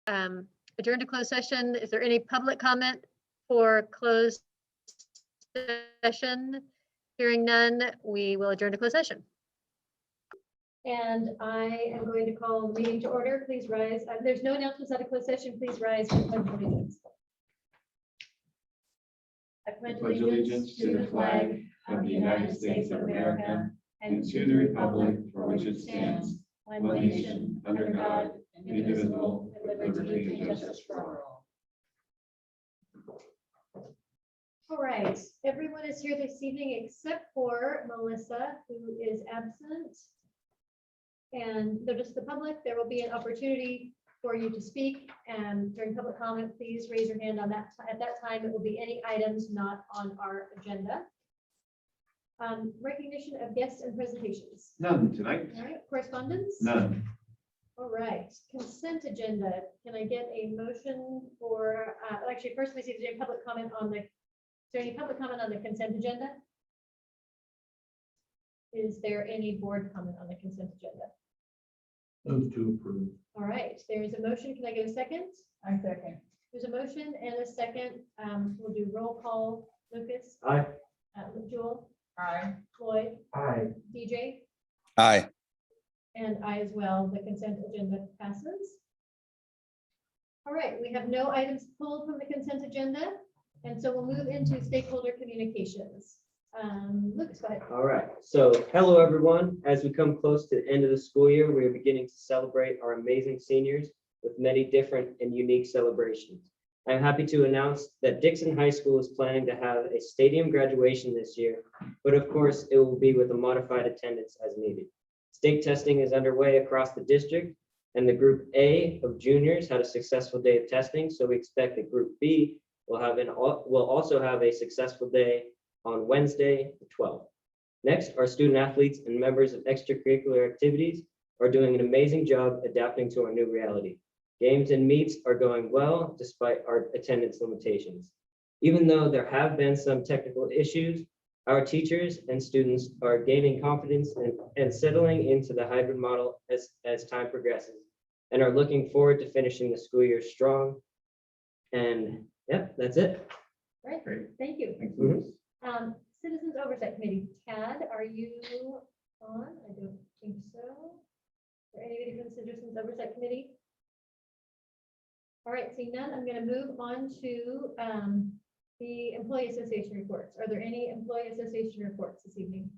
adjourn to closed session. Is there any public comment for closed session? Hearing none, we will adjourn to closed session. And I am going to call the meeting to order. Please rise. There's no announcements out of closed session. Please rise for pledge of allegiance. I pledge allegiance to the flag of the United States of America and to the republic for which it stands, one nation, under God, indivisible, with liberty and justice for all. All right, everyone is here this evening except for Melissa, who is absent. And they're just the public. There will be an opportunity for you to speak, and during public comment, please raise your hand on that. At that time, it will be any items not on our agenda. Recognition of guests and presentations. None tonight. All right, correspondence. None. All right, consent agenda. Can I get a motion for? Actually, first we see if there's any public comment on the. Is there any public comment on the consent agenda? Is there any board comment on the consent agenda? Move to approve. All right, there is a motion. Can I get a second? I second. There's a motion and a second. We'll do roll call. Lucas, Aye. Jewel, Aye. Floyd, Aye. DJ, Aye. and I as well. The consent agenda passes. All right, we have no items pulled from the consent agenda, and so we'll move into stakeholder communications. Lucas, go ahead. All right, so hello, everyone. As we come close to the end of the school year, we are beginning to celebrate our amazing seniors with many different and unique celebrations. I'm happy to announce that Dixon High School is planning to have a stadium graduation this year, but of course, it will be with a modified attendance as needed. State testing is underway across the district, and the Group A of juniors had a successful day of testing, so we expect that Group B will also have a successful day on Wednesday, the 12th. Next, our student athletes and members of extracurricular activities are doing an amazing job adapting to our new reality. Games and meets are going well despite our attendance limitations. Even though there have been some technical issues, our teachers and students are gaining confidence and settling into the hybrid model as time progresses, and are looking forward to finishing the school year strong. And yeah, that's it. Right, Great. thank you. Thanks, Mhm. Lucas. Citizens Oversight Committee. Tad, are you on? I don't think so. Or anybody from the Citizens Oversight Committee? All right, seeing none, I'm going to move on to the Employee Association reports. Are there any Employee Association reports this evening?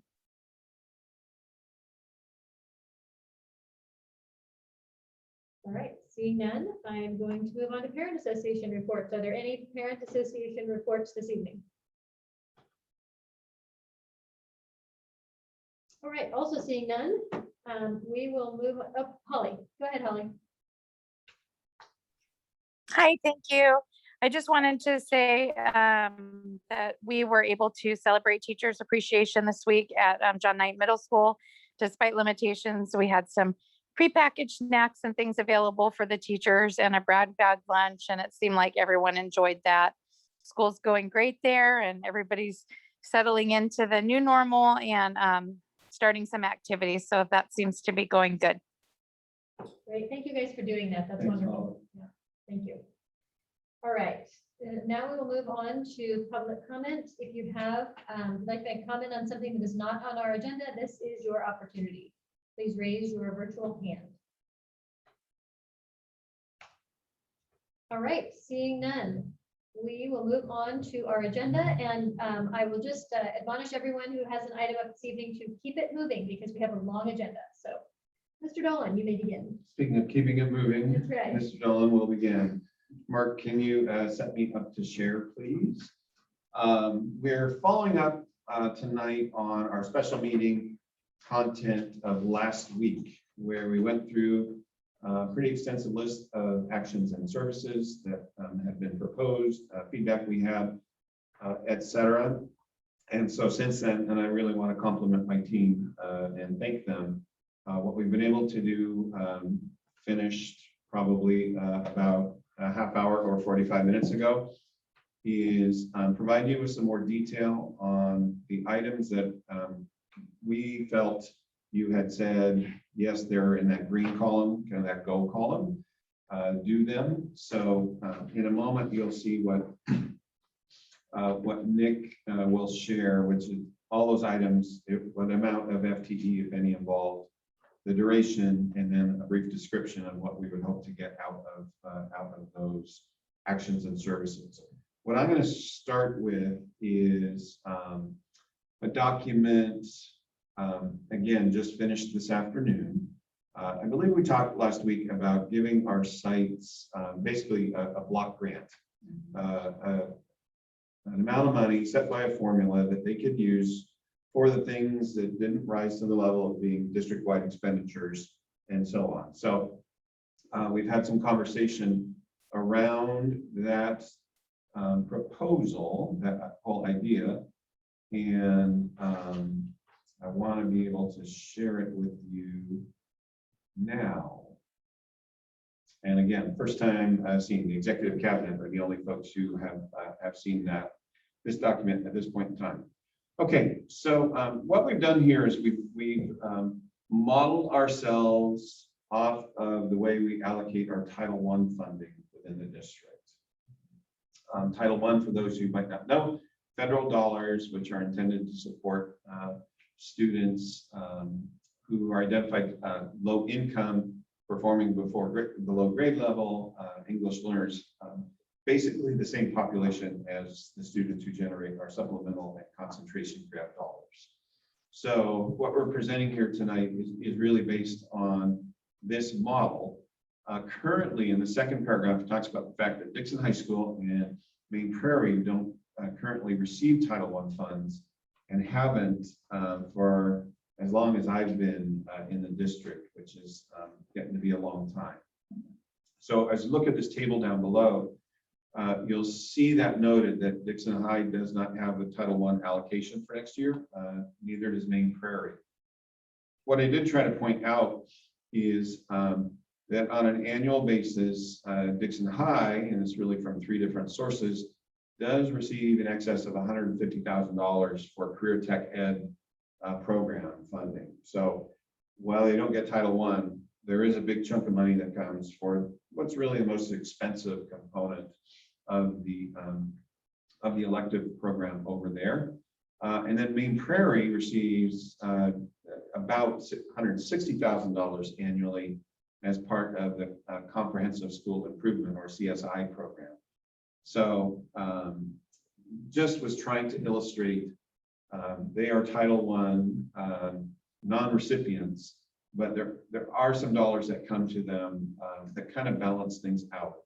All right, seeing none, I am going to move on to Parent Association reports. Are there any Parent Association reports this evening? All right, also seeing none, we will move up. Holly, go ahead, Holly. Hi, thank you. I just wanted to say that we were able to celebrate Teachers Appreciation this week at John Knight Middle School. Despite limitations, we had some prepackaged snacks and things available for the teachers and a Brad bag lunch, and it seemed like everyone enjoyed that. School's going great there, and everybody's settling into the new normal and starting some activities. So that seems to be going good. Great, thank you guys for doing that. That's Thanks, wonderful. Yeah, thank you. All right, now we will move on to public comment. If you have like to comment on something that is not on our agenda, this is your opportunity. Please raise your virtual hand. All right, seeing none, we will move on to our agenda, and I will just admonish everyone who has an item up this evening to keep it moving because we have a long agenda. So, Mr. Dolan, you may begin. Speaking of keeping it moving, That's right. Mr. Dolan will begin. Mark, can you set me up to share, please? We're following up tonight on our special meeting content of last week, where we went through a pretty extensive list of actions and services that have been proposed, feedback we had, et cetera. And so since then, and I really want to compliment my team and thank them, what we've been able to do, finished probably about a half hour or 45 minutes ago, is provide you with some more detail on the items that we felt you had said, yes, they're in that green column, kind of that go column. do them. So in a moment, you'll see what Nick will share, which is all those items, what amount of FTE, if any, involved, the duration, and then a brief description of what we would hope to get out of those actions and services. What I'm going to start with is a document, again, just finished this afternoon. I believe we talked last week about giving our sites basically a block grant, an amount of money set by a formula that they could use for the things that didn't rise to the level of being district-wide expenditures and so on. So we've had some conversation around that proposal, that whole idea, and I want to be able to share it with you now. And again, first time I've seen the executive cabinet are the only folks who have seen this document at this point in time. Okay, so what we've done here is we've modeled ourselves off of the way we allocate our Title I funding within the district. Title I, for those who might not know, federal dollars, which are intended to support students who are identified low income, performing below grade level, English learners, basically the same population as the students who generate our supplemental and concentration grant dollars. So what we're presenting here tonight is really based on this model. Currently, in the second paragraph, it talks about the fact that Dixon High School and Main Prairie don't currently receive Title I funds and haven't for as long as I've been in the district, which is getting to be a long time. So as you look at this table down below, you'll see that noted that Dixon High does not have a Title I allocation for next year, neither does Main Prairie. What I did try to point out is that on an annual basis, Dixon High, and it's really from 3 different sources, does receive in excess of $150,000 for career tech ed program funding. So while they don't get Title I, there is a big chunk of money that comes for what's really the most expensive component of the elective program over there. And then Main Prairie receives about $160,000 annually as part of the Comprehensive School Improvement, or CSI program. So just was trying to illustrate they are Title I non-recipients, but there are some dollars that come to them that kind of balance things out.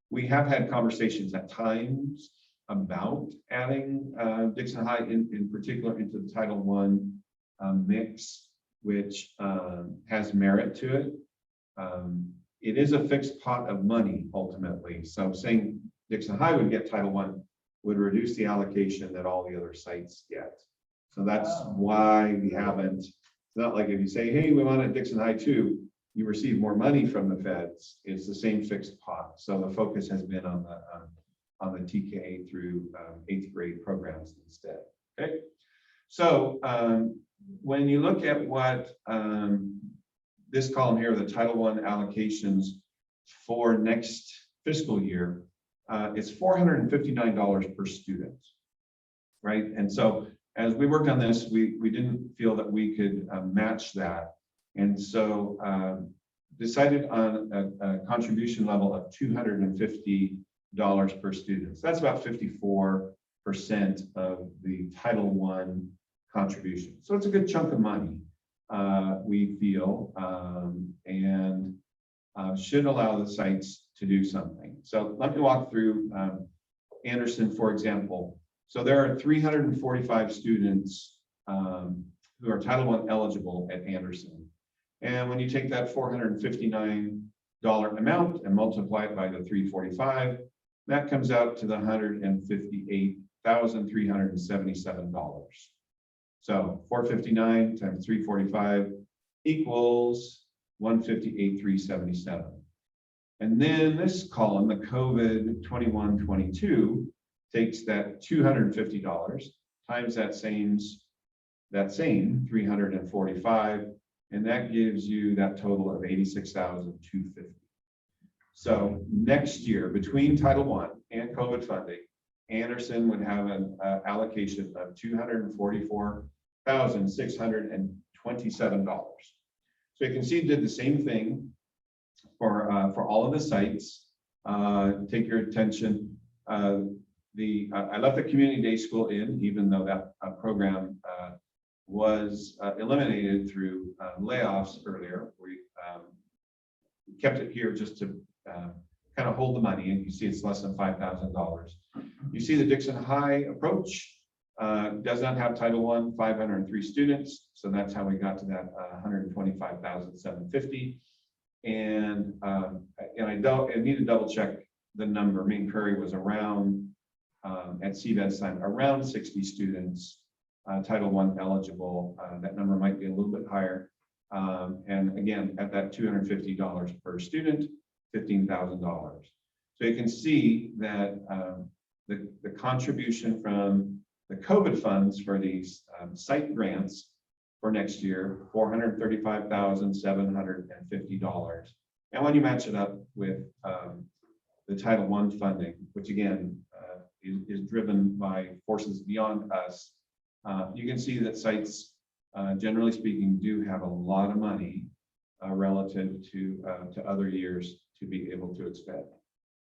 We have had conversations at times about adding Dixon High in particular into the Title I mix, which has merit to it. It is a fixed pot of money ultimately. So saying Dixon High would get Title I would reduce the allocation that all the other sites get. So that's why we haven't, it's not like if you say, hey, we want a Dixon High too, you receive more money from the feds. It's the same fixed pot. So the focus has been on the TK through 8th grade programs instead. Okay. So when you look at what this column here, the Title I allocations for next fiscal year, it's $459 per student, right? And so as we worked on this, we didn't feel that we could match that. And so decided on a contribution level of $250 per student. So that's about 54% of the Title I contribution. So it's a good chunk of money, we feel, and should allow the sites to do something. So let me walk through Anderson, for example. So there are 345 students who are Title I eligible at Anderson. And when you take that $459 amount and multiply it by the 345, that comes out to the $158,377. So 459 times 345 equals 158,377. And then this column, the COVID 21-22, takes that $250 times that same 345, and that gives you that total of $86,250. So next year, between Title I and COVID funding, Anderson would have an allocation of $244,627. So you can see it did the same thing for all of the sites. Take your attention. I left the community day school in, even though that program was eliminated through layoffs earlier. We kept it here just to kind of hold the money, and you see it's less than $5,000. You see the Dixon High approach does not have Title I, 503 students, so that's how we got to that $125,750. And I need to double check the number. Main Prairie was around at CVED's time around 60 students, Title I eligible. That number might be a little bit higher. And again, at that $250 per student, $15,000. So you can see that the contribution from the COVID funds for these site grants for next year, $435,750. And when you match it up with the Title I funding, which again is driven by forces beyond us, you can see that sites, generally speaking, do have a lot of money relative to other years to be able to expend.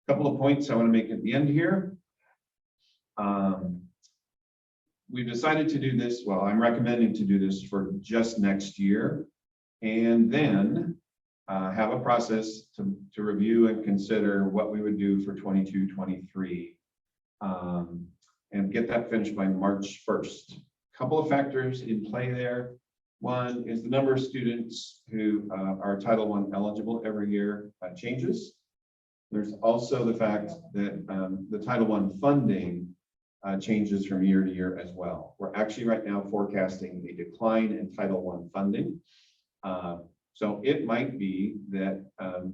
A couple of points I want to make at the end here. We've decided to do this, well, I'm recommending to do this for just next year, and then have a process to review and consider what we would do for 22-23, and get that finished by March 1st. Couple of factors in play there. One is the number of students who are Title I eligible every year changes. There's also the fact that the Title I funding changes from year to year as well. We're actually right now forecasting a decline in Title I funding. So it might be that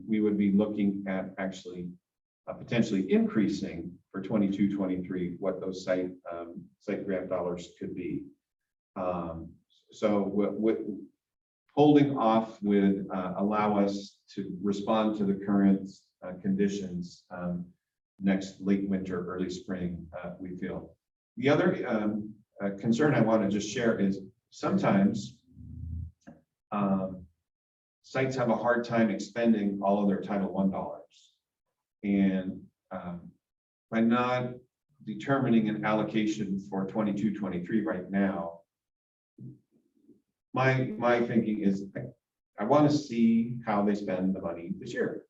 we would be looking at actually potentially increasing for 22-23 what those site grant dollars could be. So holding off would allow us to respond to the current conditions next late winter, early spring, we feel. The other concern I want to just share is sometimes sites have a hard time expending all of their Title I dollars. And by not determining an allocation for 22-23 right now, my thinking is I want to see how they spend the money this year,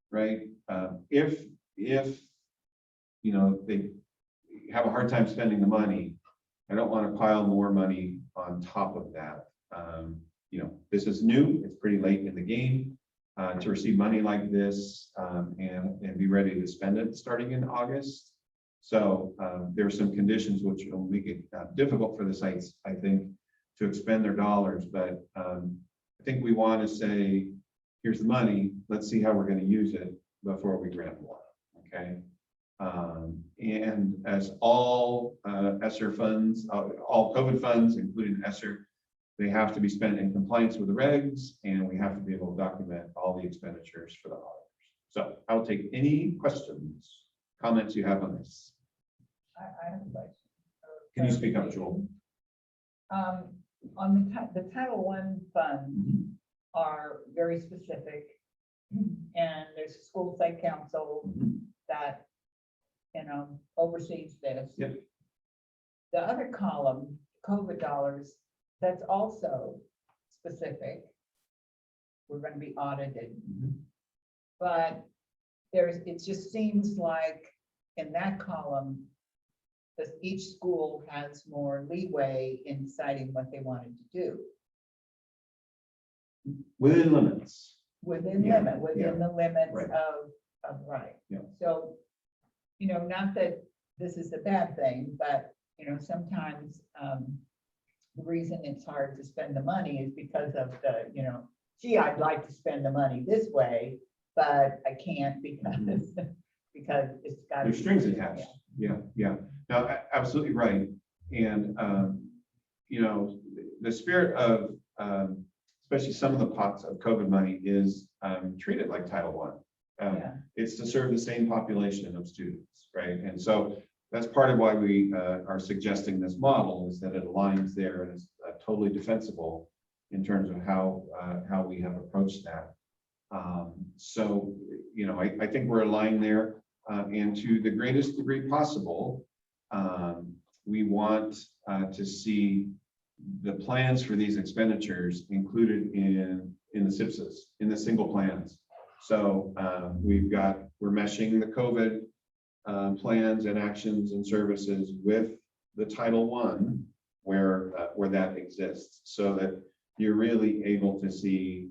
right? If you know they have a hard time spending the money, I don't want to pile more money on top of that. You know, this is new, it's pretty late in the game to receive money like this and be ready to spend it starting in August. So there are some conditions which will make it difficult for the sites, I think, to expend their dollars. But I think we want to say, here's the money, let's see how we're going to use it before we grant more, okay? And as all ESSER funds, all COVID funds, including ESSER, they have to be spent in compliance with the regs, and we have to be able to document all the expenditures for the auditors. So I'll take any questions, comments you have on this. I have a question. Can you speak up, Joel? On the Title I funds are very specific, and there's a school site council that, you know, oversees this. Yep. The other column, COVID dollars, that's also specific. We're going to be audited, but it just seems like in that column, that each school has more leeway in deciding what they wanted to do. Within limits. Within Yeah, the limits right. of right. Yeah. So, you know, not that this is a bad thing, but, you know, sometimes the reason it's hard to spend the money is because of the, you know, gee, I'd like to spend the money this way, but I can't because, because it's got. There's strings attached. Yeah, yeah. No, absolutely right. And, you know, the spirit of, especially some of the pots of COVID money is treated like Title I. Yeah. It's to serve the same population of students, right? And so that's part of why we are suggesting this model, is that it aligns there and is totally defensible in terms of how we have approached that. So, you know, I think we're aligned there, and to the greatest degree possible, we want to see the plans for these expenditures included in the SIPSs, in the single plans. So we're meshing the COVID plans and actions and services with the Title I where that exists, so that you're really able to see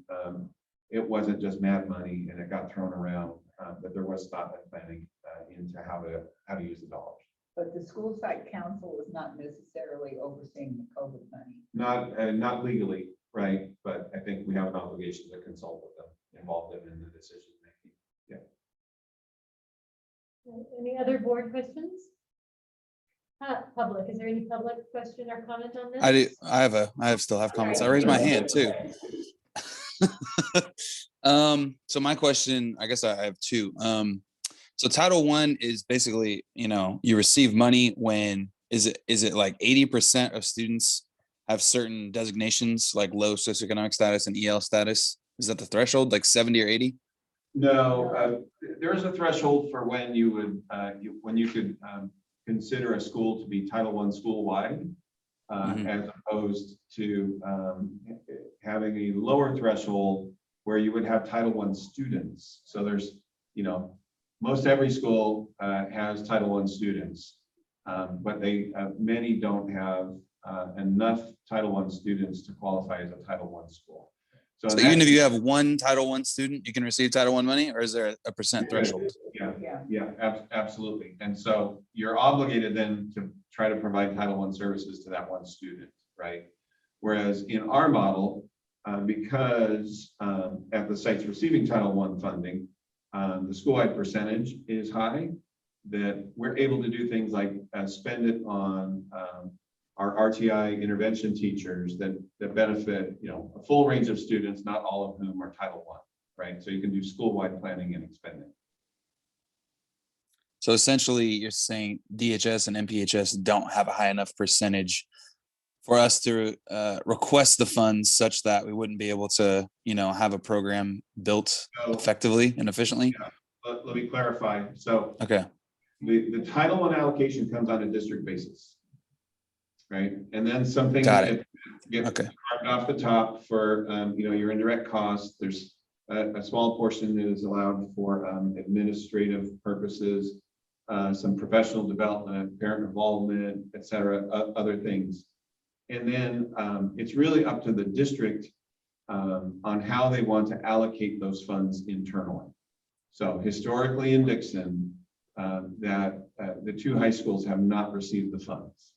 it wasn't just mad money and it got thrown around, but there was thought and planning into how to use the dollars. But the school site council is not necessarily overseeing the COVID money. Not legally, right? But I think we have an obligation to consult with them, involve them in the decision making. Any other board questions? Public, is there any public question or comment on this? I do. I still have comments. I raised my hand too. So my question, I guess I have two. So Title I is basically, you know, you receive money when is it like 80% of students have certain designations like low socioeconomic status and EL status? Is that the threshold, like 70 or 80? No, there is a threshold for when you would when you could consider a school to be Title I school-wide, as opposed to having a lower threshold where you would have Title I students. So there's, you know, most every school has Title I students, but many don't have enough Title I students to qualify as a Title I school. So even if you have one Title I student, you can receive Title I money, or is there a percent threshold? Absolutely. And so you're obligated then to try to provide Title I services to that one student, right? Whereas in our model, because at the sites receiving Title I funding, the school-wide percentage is high, that we're able to do things like spend it on our RTI intervention teachers that benefit, you know, a full range of students, not all of whom are Title I, right? So you can do school-wide planning and expending. So essentially you're saying DHS and MPHS don't have a high enough percentage for us to request the funds such that we wouldn't be able to, you know, have a program built effectively and efficiently. Let me clarify. So Okay. The Title I allocation comes on a district basis, right? And then something Got get Okay. carved off the top for you know, your indirect costs. There's a small portion that is allowed for administrative purposes, some professional development, parent involvement, et cetera, other things. And then it's really up to the district on how they want to allocate those funds internally. So historically in Dixon, the two high schools have not received the funds.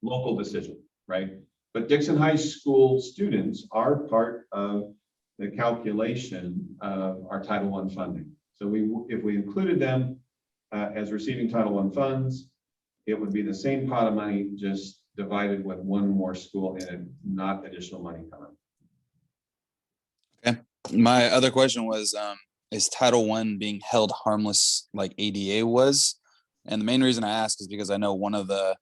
Local decision, right? But Dixon High School students are part of the calculation of our Title I funding. So if we included them as receiving Title I funds, it would be the same pot of money, just divided with one more school in it, not additional money coming. Okay. My other question was, is Title I being held harmless like ADA was? And the main reason I ask is because I know one of the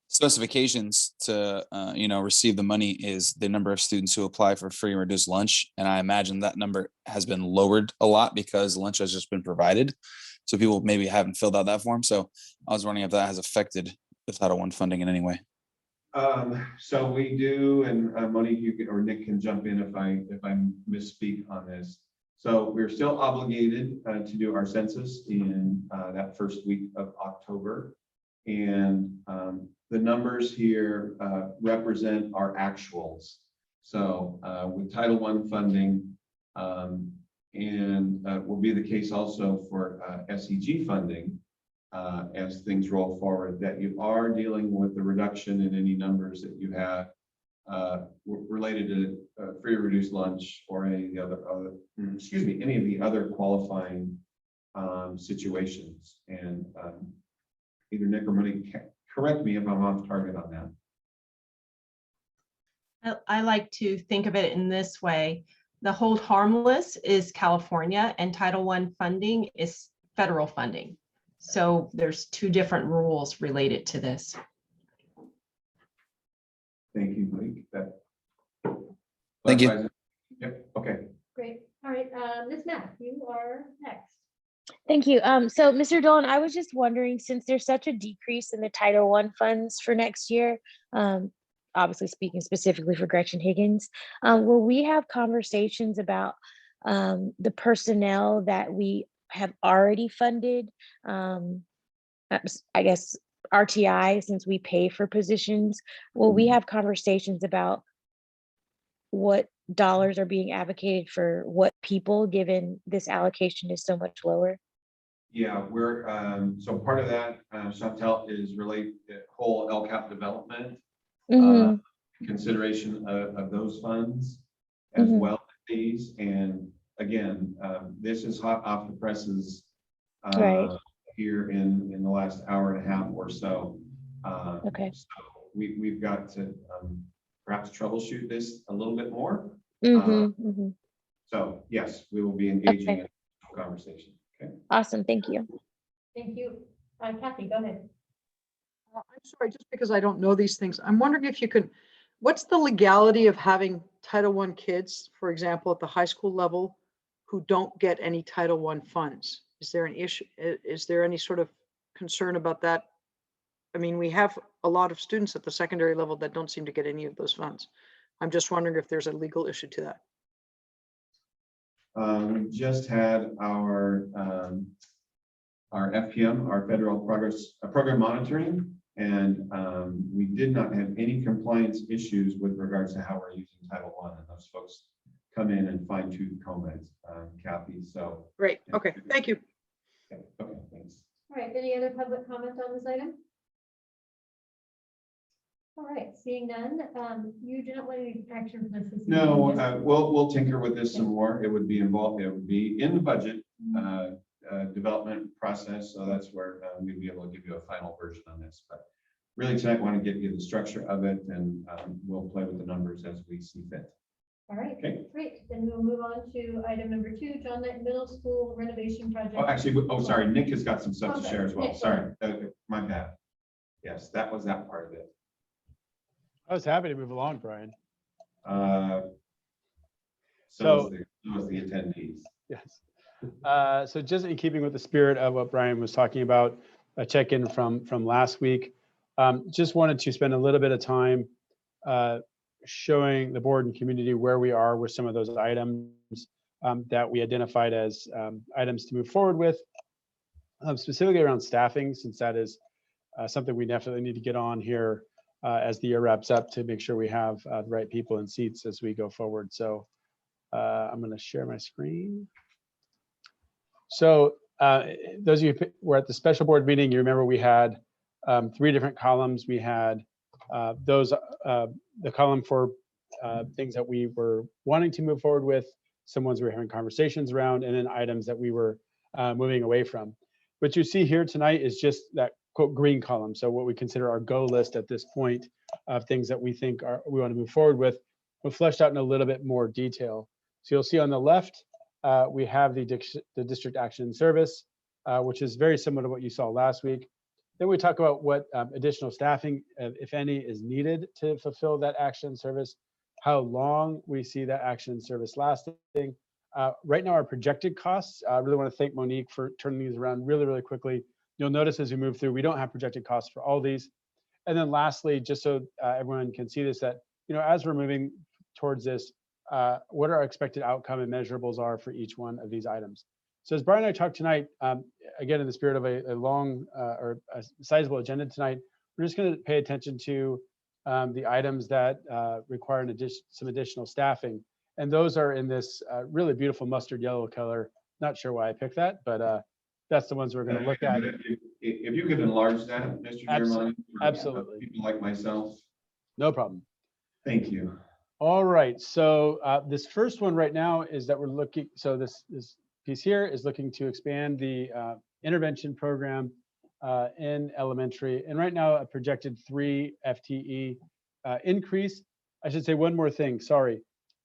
specifications to you know, receive the money is the number of students who apply for free and reduced lunch, and I imagine that number has been lowered a lot because lunch has just been provided, so people maybe haven't filled out that form. So I was wondering if that has affected the Title I funding in any way. So we do, and Monique, you can, or Nick can jump in if I misspeak on this. So we're still obligated to do our census in that first week of October, and the numbers here represent our actuals. So with Title I funding, and will be the case also for SEG funding, as things roll forward, that you are dealing with the reduction in any numbers that you have related to free or reduced lunch or any of the other any of the other qualifying situations. And either Nick or Monique, correct me if I'm off target on that. I like to think of it in this way. The hold harmless is California, and Title I funding is federal funding. So there's two different rules related to this. Thank you, Mike. Thank you. Likewise. Yep, okay. Great. All right, Ms. Mack, you are next. Thank you. So Mr. Dolan, I was just wondering, since there's such a decrease in the Title I funds for next year, obviously speaking specifically for Gretchen Higgins, will we have conversations about the personnel that we have already funded? I guess RTI, since we pay for positions, will we have conversations about what dollars are being advocated for what people, given this allocation is so much lower? Yeah, we're, so part of that, Chantel, is relate the whole LCAP development, Mhm. consideration of those funds as Mhm. well as these. And again, this is hot off the presses Right. here in the last hour and a half or so. Okay. So we've got to perhaps troubleshoot this a little bit more. Mhm, mhm. So yes, we will be engaging Okay. in a conversation. Okay. Awesome, thank you. Thank you. Kathy, go ahead. I'm sorry, just because I don't know these things, I'm wondering if you could, what's the legality of having Title I kids, for example, at the high school level, who don't get any Title I funds? Is there an issue? Is there any sort of concern about that? I mean, we have a lot of students at the secondary level that don't seem to get any of those funds. I'm just wondering if there's a legal issue to that. We just had our FPM, our Federal Progress Program Monitoring, and we did not have any compliance issues with regards to how we're using Title I, and those folks come in and fine tooth comb it, Kathy. So Great. Okay. Thank you. okay, thanks. All right, any other public comment on this item? All right, seeing none, you do not want any action from this. evening, No, just- we'll tinker with this some more. It would be involved. It would be in the budget development process. So that's where we'd be able to give you a final version on this. But really tonight, want to get you the structure of it, and we'll play with the numbers as we see fit. All right, Okay. great. Then we'll move on to item number 2, John Knight Middle School renovation project. Oh, actually, sorry, Nick has got some stuff to Okay, share as well. Nick, go Sorry, my bad. Yes, that was that part of it. I was happy to move along, Brian. So was the attendees. Yes. So just in keeping with the spirit of what Brian was talking about, a check-in from last week, just wanted to spend a little bit of time showing the board and community where we are with some of those items that we identified as items to move forward with, specifically around staffing, since that is something we definitely need to get on here as the year wraps up to make sure we have the right people in seats as we go forward. So I'm going to share my screen. So those of you who were at the special board meeting, you remember we had 3 different columns. We had the column for things that we were wanting to move forward with, some ones we were having conversations around, and then items that we were moving away from. What you see here tonight is just that quote green column. So what we consider our go list at this point of things that we think we want to move forward with, but fleshed out in a little bit more detail. So you'll see on the left, we have the district action service, which is very similar to what you saw last week. Then we talk about what additional staffing, if any, is needed to fulfill that action service, how long we see that action service lasting. Right now, our projected costs, I really want to thank Monique for turning these around really, really quickly. You'll notice as we move through, we don't have projected costs for all these. And then lastly, just so everyone can see this, that as we're moving towards this, what our expected outcome and measurables are for each one of these items. So as Brian and I talked tonight, again, in the spirit of a long or a sizable agenda tonight, we're just going to pay attention to the items that require some additional staffing. And those are in this really beautiful mustard yellow color. Not sure why I picked that, but that's the ones we're going to look at. If you could enlarge that, Mr. Germani. Absolutely. People like myself. No problem. Thank you. All right. So this first one right now is that we're looking. So this piece here is looking to expand the intervention program in elementary. And right now, a projected 3 FTE increase. I should say one more thing. Sorry.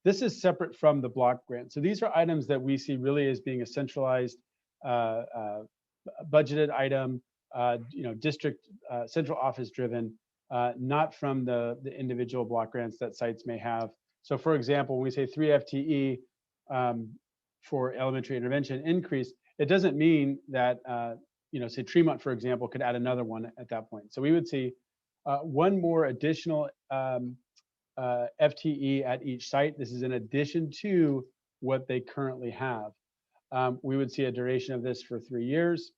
This is separate from the block grant. So these are items that we see really as being a centralized budgeted item, district central office driven, not from the individual block grants that sites may have. So for example, when we say 3 FTE for elementary intervention increase, it doesn't mean that, say Tremont, for example, could add another one at that point. So we would see one more additional FTE at each site. This is in addition to what they currently have. We would see a duration of this for 3 years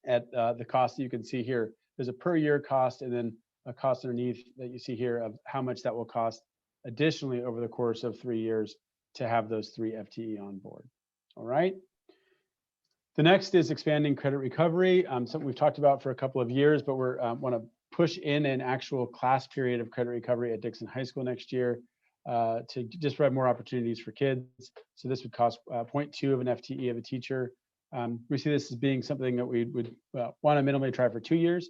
at the cost that you can see here. There's a per year cost and then a cost underneath that you see here of how much that will cost additionally over the course of 3 years to have those 3 FTE on board. All right. The next is expanding credit recovery, something we've talked about for a couple of years, but we're want to push in an actual class period of credit recovery at Dixon High School next year to just provide more opportunities for kids. So this would cost 0.2 of an FTE of a teacher. We see this as being something that we would want to minimally try for 2 years.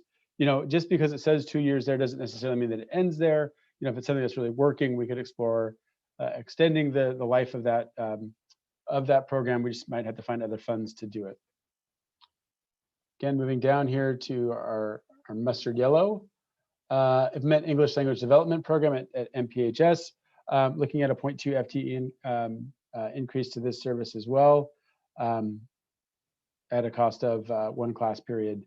Just because it says 2 years there doesn't necessarily mean that it ends there. If it's something that's really working, we could explore extending the life of that program. We just might have to find other funds to do it. Again, moving down here to our mustard yellow, Implement English Language Development Program at MPHS, looking at a 0.2 FTE increase to this service as well, at a cost of 1 class period.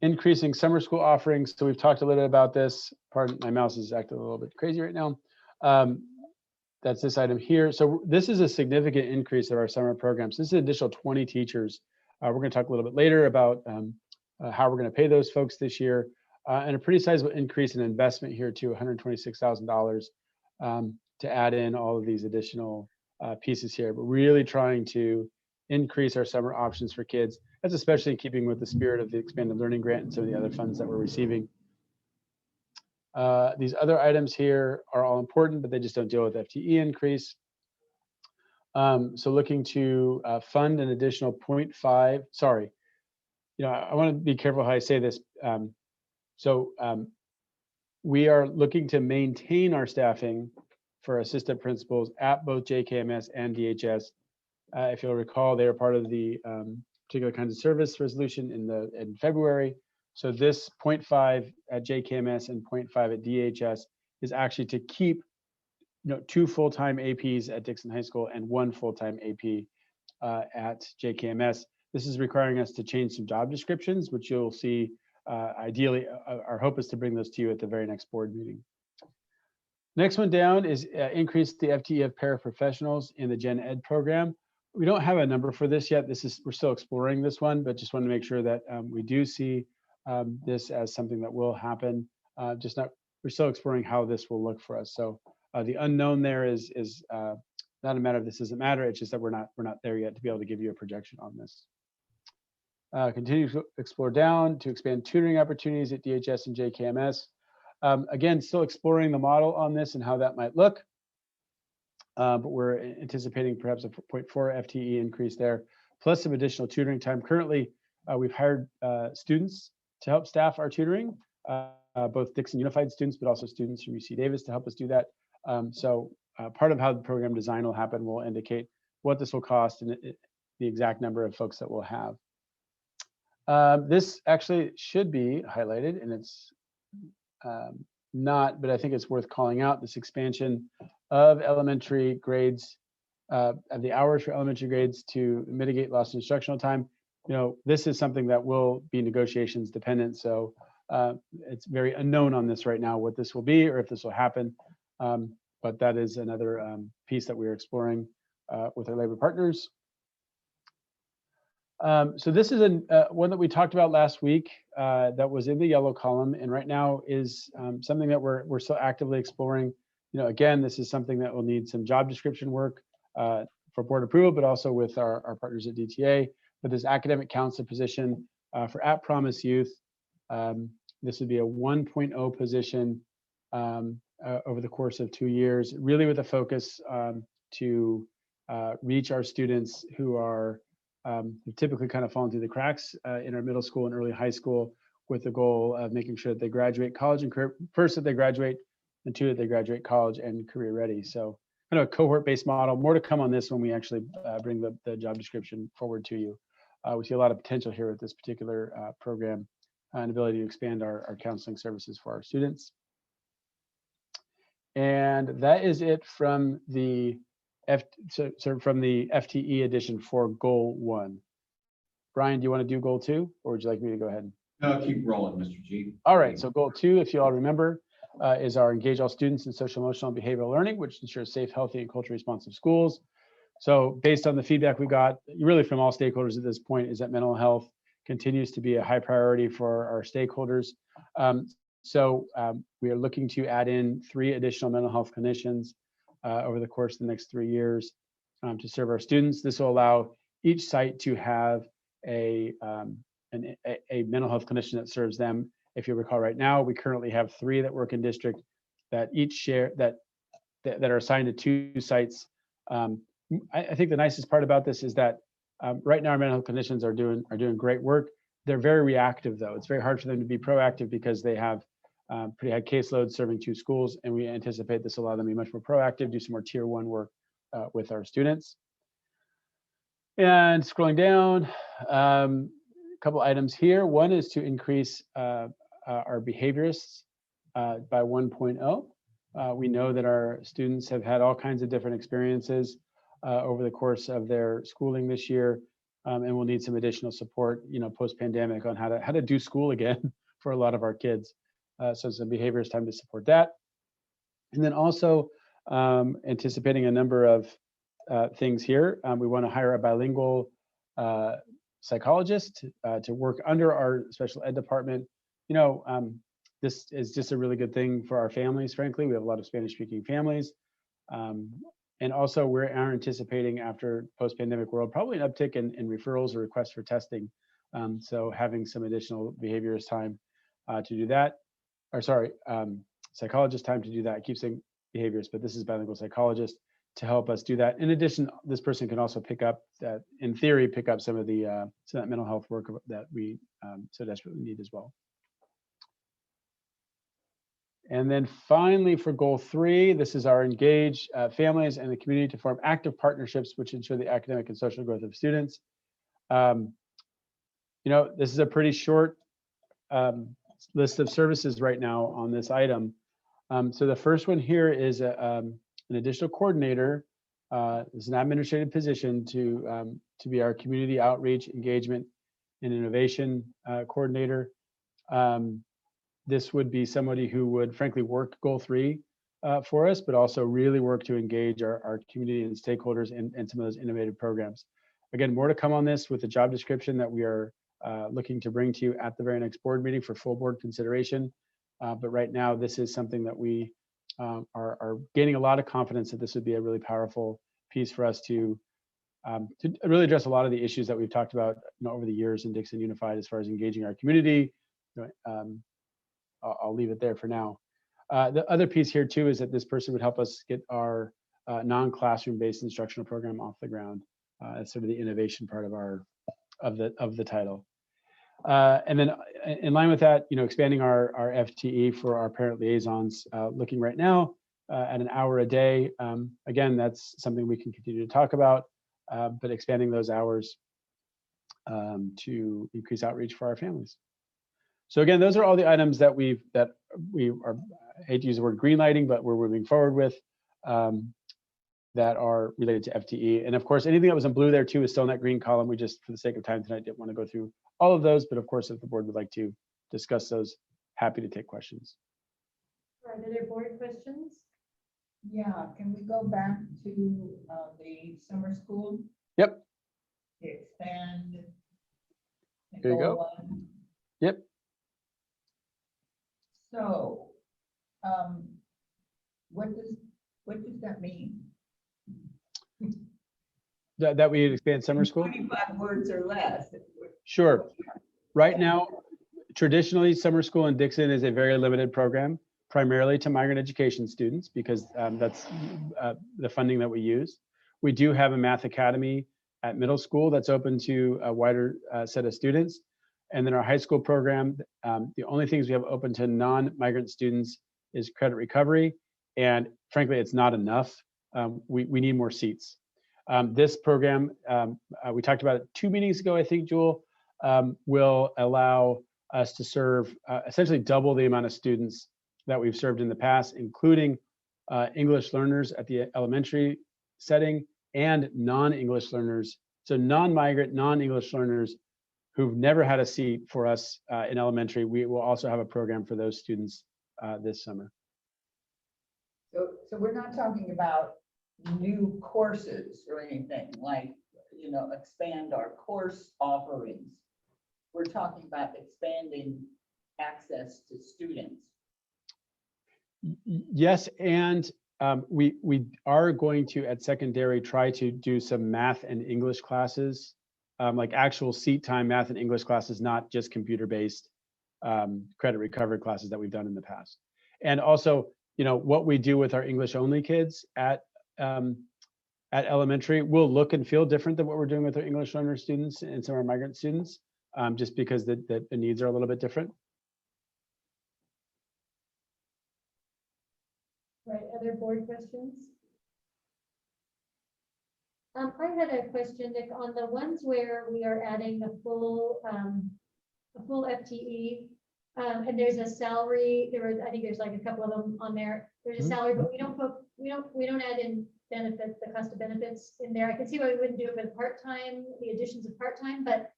Increasing summer school offerings. So we've talked a little bit about this. Pardon, my mouse is acting a little bit crazy right now. That's this item here. So this is a significant increase of our summer programs. This is an additional 20 teachers. We're going to talk a little bit later about how we're going to pay those folks this year, and a pretty sizable increase in investment here to $126,000 to add in all of these additional pieces here. But really trying to increase our summer options for kids. That's especially in keeping with the spirit of the Expanded Learning Grant and some of the other funds that we're receiving. These other items here are all important, but they just don't deal with FTE increase. So looking to fund an additional 0.5, sorry, I want to be careful how I say this. We are looking to maintain our staffing for assistant principals at both JKMS and DHS. If you'll recall, they are part of the particular kinds of service resolution in February. So this 0.5 at JKMS and 0.5 at DHS is actually to keep 2 full-time APs at Dixon High School and 1 full-time AP at JKMS. This is requiring us to change some job descriptions, which you'll see. Ideally, our hope is to bring those to you at the very next board meeting. Next one down is increase the FTE of paraprofessionals in the Gen Ed program. We don't have a number for this yet. We're still exploring this one, but just want to make sure that we do see this as something that will happen. We're still exploring how this will look for us. So the unknown there is not a matter of this doesn't matter. It's just that we're not there yet to be able to give you a projection on this. Continue to explore down to expand tutoring opportunities at DHS and JKMS. Again, still exploring the model on this and how that might look. But we're anticipating perhaps a 0.4 FTE increase there, plus some additional tutoring time. Currently, we've hired students to help staff our tutoring, both Dixon Unified students, but also students from UC Davis to help us do that. So part of how the program design will happen will indicate what this will cost and the exact number of folks that we'll have. This actually should be highlighted, and it's not, but I think it's worth calling out this expansion of elementary grades, of the hours for elementary grades to mitigate lost instructional time. This is something that will be negotiations dependent. So it's very unknown on this right now, what this will be or if this will happen. But that is another piece that we are exploring with our labor partners. So this is one that we talked about last week that was in the yellow column, and right now is something that we're still actively exploring. Again, this is something that will need some job description work for board approval, but also with our partners at DTA. But this academic counselor position for At Promise Youth, this would be a 1.0 position over the course of 2 years, really with a focus to reach our students who are who typically kind of fallen through the cracks in our middle school and early high school, with the goal of making sure that they graduate college and career, first that they graduate and 2 that they graduate college and career ready. So kind of a cohort-based model. More to come on this when we actually bring the job description forward to you. We see a lot of potential here with this particular program and ability to expand our counseling services for our students. And that is it from the from the FTE edition for goal 1. Brian, do you want to do goal 2, or would you like me to go ahead? No, keep rolling, Mr. G. All right, so goal 2, if you all remember, is our engage all students in social, emotional, and behavioral learning, which ensures safe, healthy, and culturally responsive schools. So based on the feedback we got, really from all stakeholders at this point, is that mental health continues to be a high priority for our stakeholders. We are looking to add in 3 additional mental health clinicians over the course of the next 3 years to serve our students. This will allow each site to have a mental health clinician that serves them. If you recall, right now we currently have 3 that work in district that each share that are assigned to 2 sites. I think the nicest part about this is that right now our mental health clinicians are doing great work. They're very reactive though. It's very hard for them to be proactive because they have pretty high caseload serving 2 schools, and we anticipate this will allow them to be much more proactive, do some more tier 1 work with our students. And scrolling down, a couple items here. One is to increase our behaviorists by 1.0. We know that our students have had all kinds of different experiences over the course of their schooling this year, and we'll need some additional support, post-pandemic on how to do school again for a lot of our kids. So some behaviorist time to support that. And then also anticipating a number of things here. We want to hire a bilingual psychologist to work under our special ed department. This is just a really good thing for our families, frankly. We have a lot of Spanish-speaking families. And also we are anticipating after post-pandemic world, probably an uptick in referrals or requests for testing. So having some additional behaviorist time to do that, psychologist time to do that. I keep saying behaviorist, but this is bilingual psychologist to help us do that. In addition, this person can also pick up that, in theory, pick up some of the that mental health work that we so desperately need as well. And then finally, for goal 3, this is our engage families and the community to form active partnerships which ensure the academic and social growth of students. This is a pretty short list of services right now on this item. So the first one here is an additional coordinator. It's an administrative position to be our community outreach, engagement, and innovation coordinator. This would be somebody who would frankly work goal 3 for us, but also really work to engage our community and stakeholders in some of those innovative programs. Again, more to come on this with the job description that we are looking to bring to you at the very next board meeting for full board consideration. But right now, this is something that we are gaining a lot of confidence that this would be a really powerful piece for us to really address a lot of the issues that we've talked about over the years in Dixon Unified as far as engaging our community. I'll leave it there for now. The other piece here too is that this person would help us get our non-classroom based instructional program off the ground. That's sort of the innovation part of the title. And then in line with that, expanding our FTE for our parent liaisons, looking right now at an hour a day. Again, that's something we can continue to talk about, but expanding those hours to increase outreach for our families. So again, those are all the items that we are, I hate to use the word green lighting, but we're moving forward with that are related to FTE. And of course, anything that was in blue there too is still in that green column. We just, for the sake of time tonight, didn't want to go through all of those, but of course, if the board would like to discuss those, happy to take questions. Are there board questions? Yeah, can we go back to the summer school? Yep. Expand. There you go. goal 1. Yep. So, what does that mean? That we expand summer school? 25 words or less. Sure. Right now, traditionally, summer school in Dixon is a very limited program, primarily to migrant education students, because that's the funding that we use. We do have a math academy at middle school that's open to a wider set of students. And then our high school program, the only things we have open to non-migrant students is credit recovery. And frankly, it's not enough. We need more seats. This program, we talked about it 2 meetings ago, I think, Jewel, will allow us to serve essentially double the amount of students that we've served in the past, including English learners at the elementary setting and non-English learners. So non-migrant, non-English learners who've never had a seat for us in elementary. We will also have a program for those students this summer. So we're not talking about new courses or anything like, you know, expand our course offerings. We're talking about expanding access to students. Yes, and we are going to at secondary try to do some math and English classes, like actual seat time math and English classes, not just computer-based credit recovery classes that we've done in the past. And also, you know, what we do with our English only kids at elementary will look and feel different than what we're doing with our English learner students and some of our migrant students, just because the needs are a little bit different. Right, other board questions? I had a question, Nick, on the ones where we are adding a full FTE, and there's a salary. I think there's like a couple of them on there. There's a salary, but we don't add in benefits, the cost of benefits in there. I can see why we wouldn't do it with part-time, the additions of part-time, but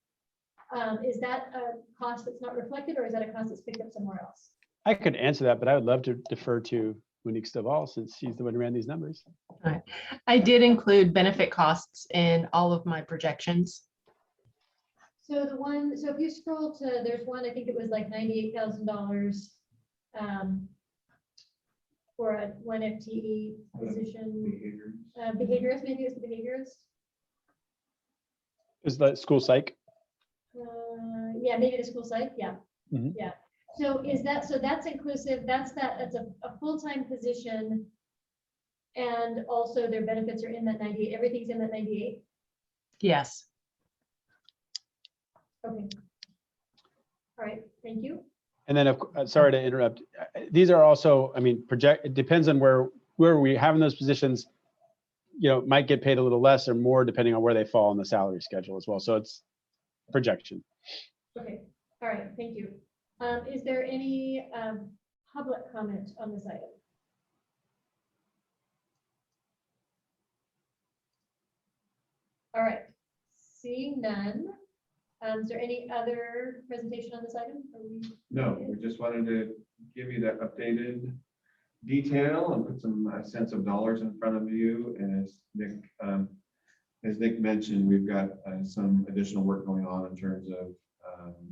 is that a cost that's not reflected, or is that a cost that's picked up somewhere else? I could answer that, but I would love to defer to Monique Stovall since she's the one who ran these numbers. I did include benefit costs in all of my projections. So so if you scroll to, there's one, I think it was like $98,000 for a 1 FTE position. Behaviorist, maybe it's the behaviorist. Is that school psych? Yeah, maybe the school site, yeah. Mhm. Yeah. So that's inclusive, that's a full-time position. And also their benefits are in that 98, everything's in that 98. Yes. Okay. All right, thank you. And then, sorry to interrupt. These are also, I mean, it depends on where we have in those positions, you know, might get paid a little less or more depending on where they fall on the salary schedule as well. So it's projection. Okay, all right, thank you. Is there any public comment on this item? All right, seeing none. Is there any other presentation on this item? No, we just wanted to give you that updated detail and put some sense of dollars in front of you. And as Nick mentioned, we've got some additional work going on in terms of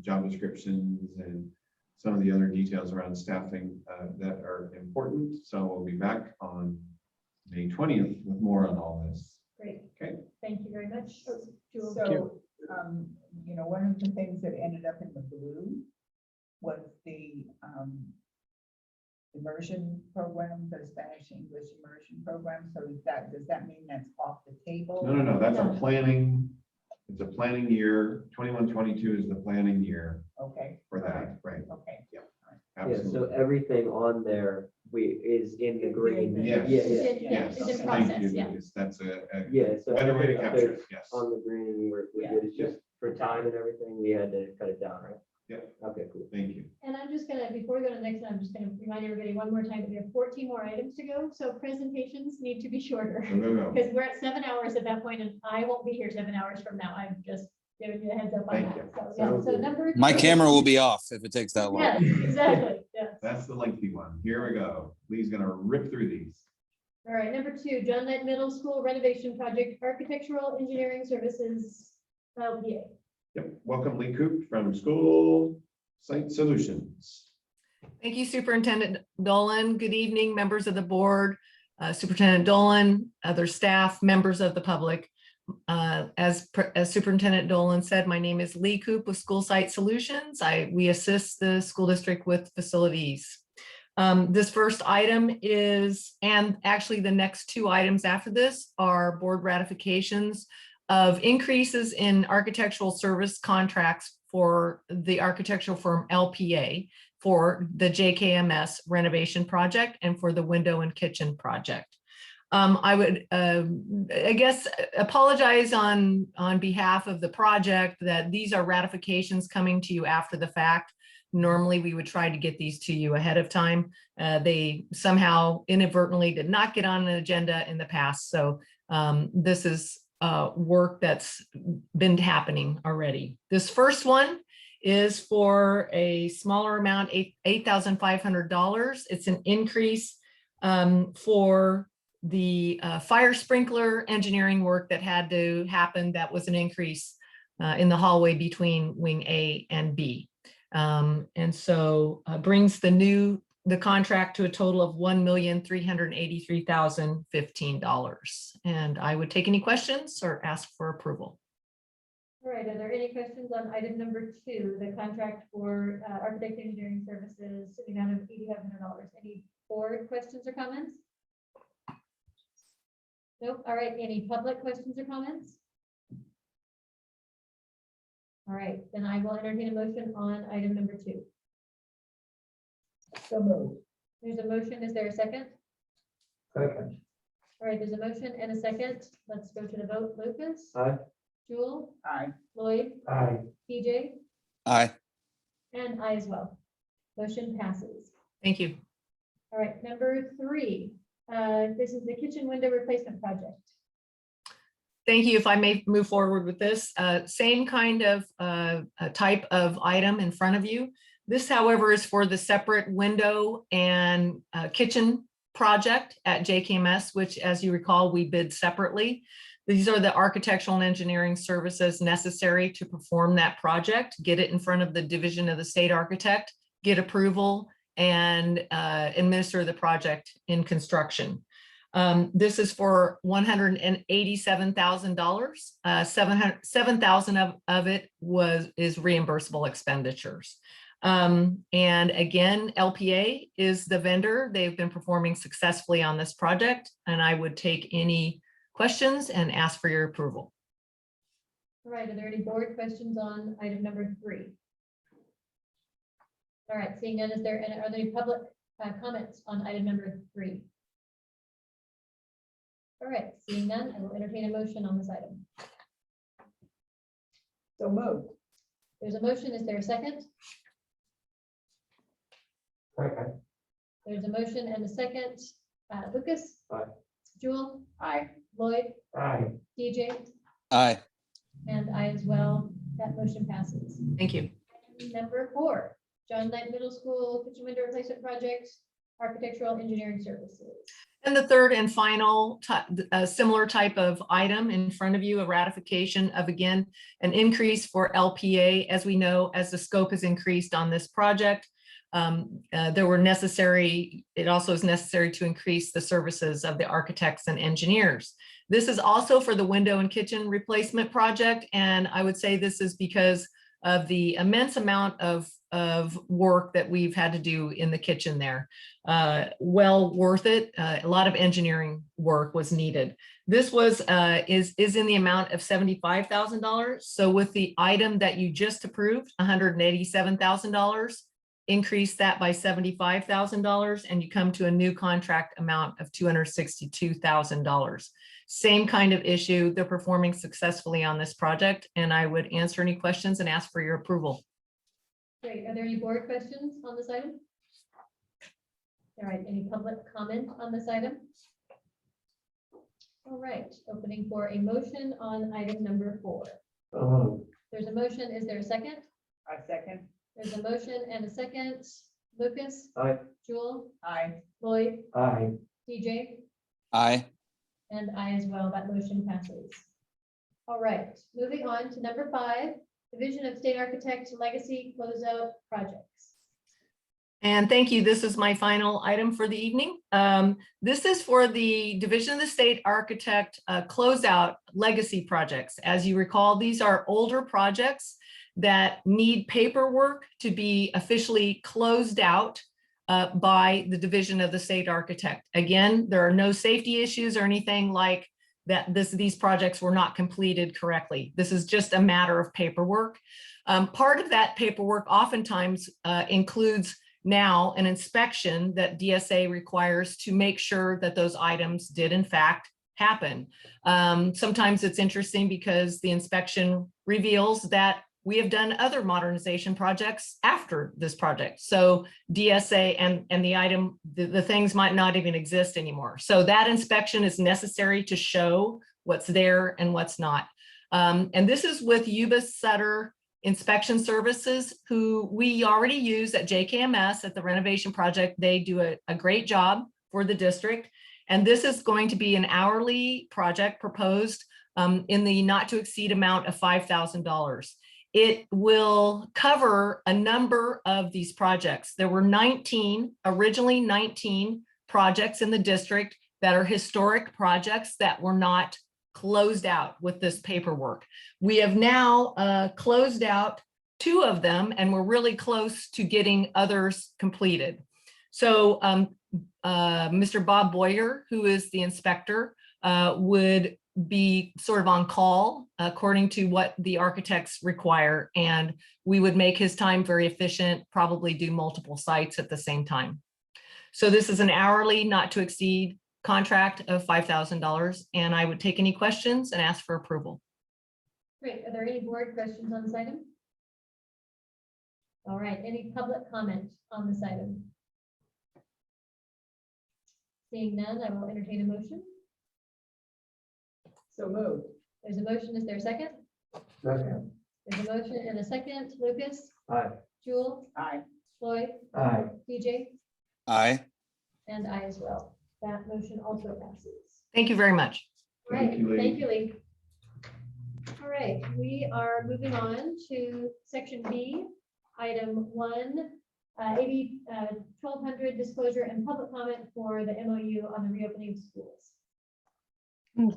job descriptions and some of the other details around staffing that are important. So we'll be back on May 20th with more on all this. Great. Okay. Thank you very much. Jewel. So, you know, one of the things that ended up in the blue was the immersion program, the Spanish English immersion program. So does that mean that's off the table? No, that's No. a planning. It's a planning year. 21-22 is the planning year Okay. for that, right? Okay. Yeah, Absolutely. so everything on there is in the green. Yes. Yeah, It's yeah. in- Yes, it's in thank process, you. yeah. Yes, that's a Yeah, so better way to everything up capture there it, yes. on the green, we're Yeah. good. It's just for time and everything, we had to cut it down, right? Yeah. Okay, cool. Thank you. And I'm just gonna, before we go to the next one, I'm just gonna remind everybody one more time that we have 14 more items to go. So presentations need to be shorter. Go. Because we're at 7 hours at that point, and I won't be here 7 hours from now. I'm just giving you a heads up on Thank that. you. So, yeah, Sounds so good. number. My two- camera will be off if it takes that long. Yeah, exactly, yeah. That's the lengthy one. Here we go. Lee's gonna rip through these. All right, number 2, John Knight Middle School renovation project, architectural engineering services, LPA. Yep. Welcome, Lee Coop from School Site Solutions. Thank you, Superintendent Dolan. Good evening, members of the board, Superintendent Dolan, other staff, members of the public. As Superintendent Dolan said, my name is Lee Coop with School Site Solutions. We assist the school district with facilities. This first item is, and actually the next 2 items after this are board ratifications of increases in architectural service contracts for the architectural firm LPA for the JKMS renovation project and for the window and kitchen project. I would, I guess, apologize on behalf of the project that these are ratifications coming to you after the fact. Normally, we would try to get these to you ahead of time. They somehow inadvertently did not get on an agenda in the past. So this is work that's been happening already. This first one is for a smaller amount, $8,500. It's an increase for the fire sprinkler engineering work that had to happen. That was an increase in the hallway between wing A and B. And so brings the contract to a total of $1,383,015. And I would take any questions or ask for approval. All right, are there any questions on item number 2, the contract for architect engineering services in the amount of $8,500? Any board questions or comments? Nope. All right, any public questions or comments? All right, then I will entertain a motion on item number 2. So moved. There's a motion. Is there a second? Second. All right, there's a motion and a second. Let's go to the vote. Lucas? Aye. Jewel? Aye. Lloyd? Aye. PJ? Aye. And I as well. Motion passes. Thank you. All right, number 3. This is the kitchen window replacement project. Thank you. If I may move forward with this, same kind of type of item in front of you. This, however, is for the separate window and kitchen project at JKMS, which, as you recall, we bid separately. These are the architectural and engineering services necessary to perform that project, get it in front of the Division of the State Architect, get approval, and administer the project in construction. This is for $187,000. $7,000 of it is reimbursable expenditures. And again, LPA is the vendor. They've been performing successfully on this project, and I would take any questions and ask for your approval. All right, are there any board questions on item number 3? All right, seeing none, are there any public comments on item number 3? All right, seeing none, I will entertain a motion on this item. So moved. There's a motion. Is there a second? Second. There's a motion and a second. Lucas? Aye. Jewel? Aye. Lloyd? Aye. DJ? Aye. And I as well. That motion passes. Thank you. Number 4, John Knight Middle School kitchen window replacement project, architectural engineering services. And the third and final similar type of item in front of you, a ratification of, again, an increase for LPA. As we know, as the scope has increased on this project, it also is necessary to increase the services of the architects and engineers. This is also for the window and kitchen replacement project. And I would say this is because of the immense amount of work that we've had to do in the kitchen there. Well worth it. A lot of engineering work was needed. This was is in the amount of $75,000. So with the item that you just approved, $187,000, increase that by $75,000, and you come to a new contract amount of $262,000. Same kind of issue. They're performing successfully on this project, and I would answer any questions and ask for your approval. Great. Are there any board questions on this item? All right, any public comment on this item? All right, opening for a motion on item number 4. There's a motion. Is there a second? I second. There's a motion and a second. Lucas? Aye. Jewel? Aye. Lloyd? Aye. DJ? Aye. And I as well. That motion passes. All right, moving on to number 5, Division of State Architect Legacy Closeout Projects. And thank you. This is my final item for the evening. This is for the Division of the State Architect closeout legacy projects. As you recall, these are older projects that need paperwork to be officially closed out by the Division of the State Architect. Again, there are no safety issues or anything like that these projects were not completed correctly. This is just a matter of paperwork. Part of that paperwork oftentimes includes now an inspection that DSA requires to make sure that those items did in fact happen. Sometimes it's interesting because the inspection reveals that we have done other modernization projects after this project. So DSA and the item, the things might not even exist anymore. So that inspection is necessary to show what's there and what's not. And this is with Yuba Sutter Inspection Services, who we already use at JKMS at the renovation project. They do a great job for the district. And this is going to be an hourly project proposed in the not to exceed amount of $5,000. It will cover a number of these projects. There were originally 19 projects in the district that are historic projects that were not closed out with this paperwork. We have now closed out 2 of them, and we're really close to getting others completed. So Mr. Bob Boyer, who is the inspector, would be sort of on call according to what the architects require. And we would make his time very efficient, probably do multiple sites at the same time. So this is an hourly not to exceed contract of $5,000. And I would take any questions and ask for approval. Great. Are there any board questions on this item? All right, any public comment on this item? Seeing none, I will entertain a motion. So moved. There's a motion. Is there a second? Second. There's a motion and a second. Lucas, Aye. Jewel, Aye. Floyd, Aye. DJ, Aye. and I as well. That motion also passes. Thank you very much. All right, Thank you, Lee. thank you, Lee. All right, we are moving on to section B, item 1, AB 1200 disclosure and public comment for the MOU on the reopening of schools.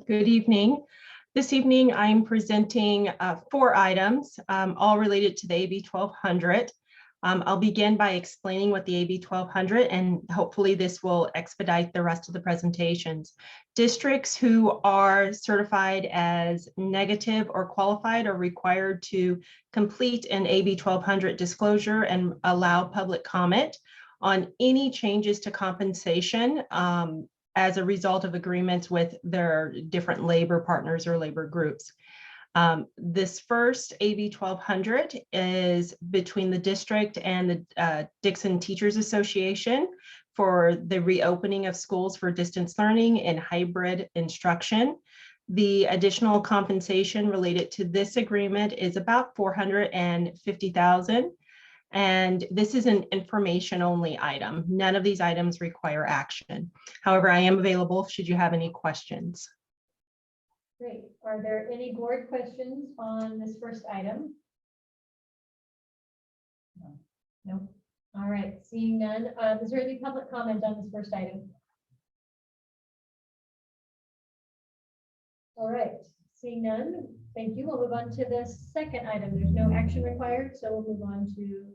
Good evening. This evening, I'm presenting 4 items, all related to the AB 1200. I'll begin by explaining what the AB 1200, and hopefully this will expedite the rest of the presentations. Districts who are certified as negative or qualified are required to complete an AB 1200 disclosure and allow public comment on any changes to compensation as a result of agreements with their different labor partners or labor groups. This first AB 1200 is between the district and the Dixon Teachers Association for the reopening of schools for distance learning and hybrid instruction. The additional compensation related to this agreement is about $450,000. And this is an information only item. None of these items require action. However, I am available should you have any questions. Great. Are there any board questions on this first item? No. All right, seeing none. Is there any public comment on this first item? All right, seeing none. Thank you. We'll move on to the second item. There's no action required, so we'll move on to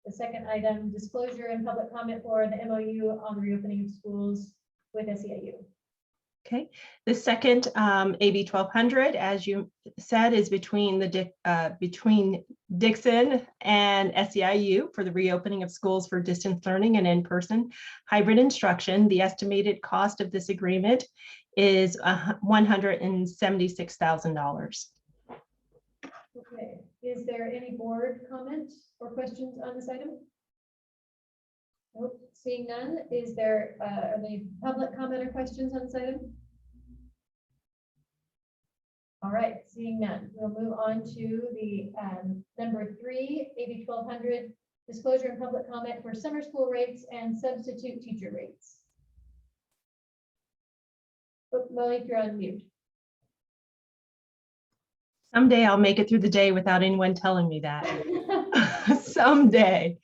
the second item, disclosure and public comment for the MOU on the reopening of schools with SEIU. Okay, the second AB 1200, as you said, is between Dixon and SEIU for the reopening of schools for distance learning and in-person hybrid instruction. The estimated cost of this agreement is $176,000. Okay, is there any board comment or questions on this item? Nope, seeing none. Is there any public comment or questions on this item? All right, seeing none. We'll move on to the number 3, AB 1200, disclosure and public comment for summer school rates and substitute teacher rates. Oh, Malik, you're on mute. Someday I'll make it through the day without anyone telling me that. Someday.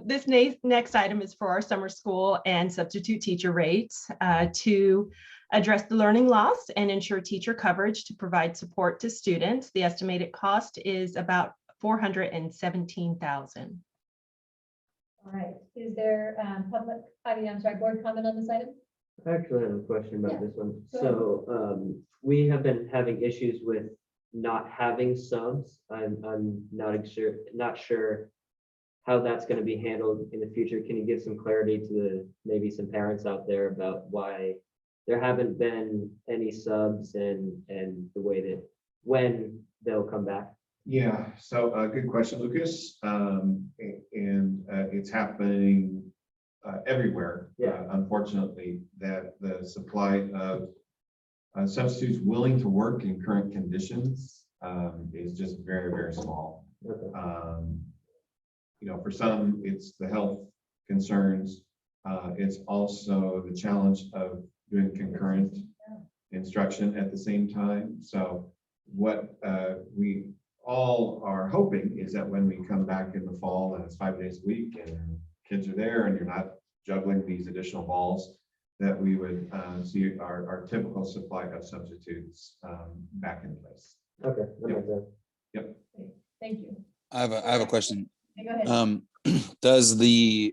This next item is for our summer school and substitute teacher rates to address the learning loss and ensure teacher coverage to provide support to students. The estimated cost is about $417,000. All right, is there board comment on this item? I actually have a question Yeah, about this one. go ahead. So, we have been having issues with not having subs. I'm not sure how that's gonna be handled in the future. Can you give some clarity to maybe some parents out there about why there haven't been any subs and the way that, when they'll come back? Yeah, so good question, Lucas. It's happening everywhere. Yeah. Unfortunately, that the supply of substitutes willing to work in current conditions is just very, very small. Okay. For some, it's the health concerns. It's also the challenge of doing concurrent instruction at the same time. So what we all are hoping is that when we come back in the fall and it's 5 days a week and kids are there and you're not juggling these additional balls, that we would see our typical supply of substitutes back in place. Okay. That makes sense. Yep. Thank you. I have a question. Okay, Go ahead. Does I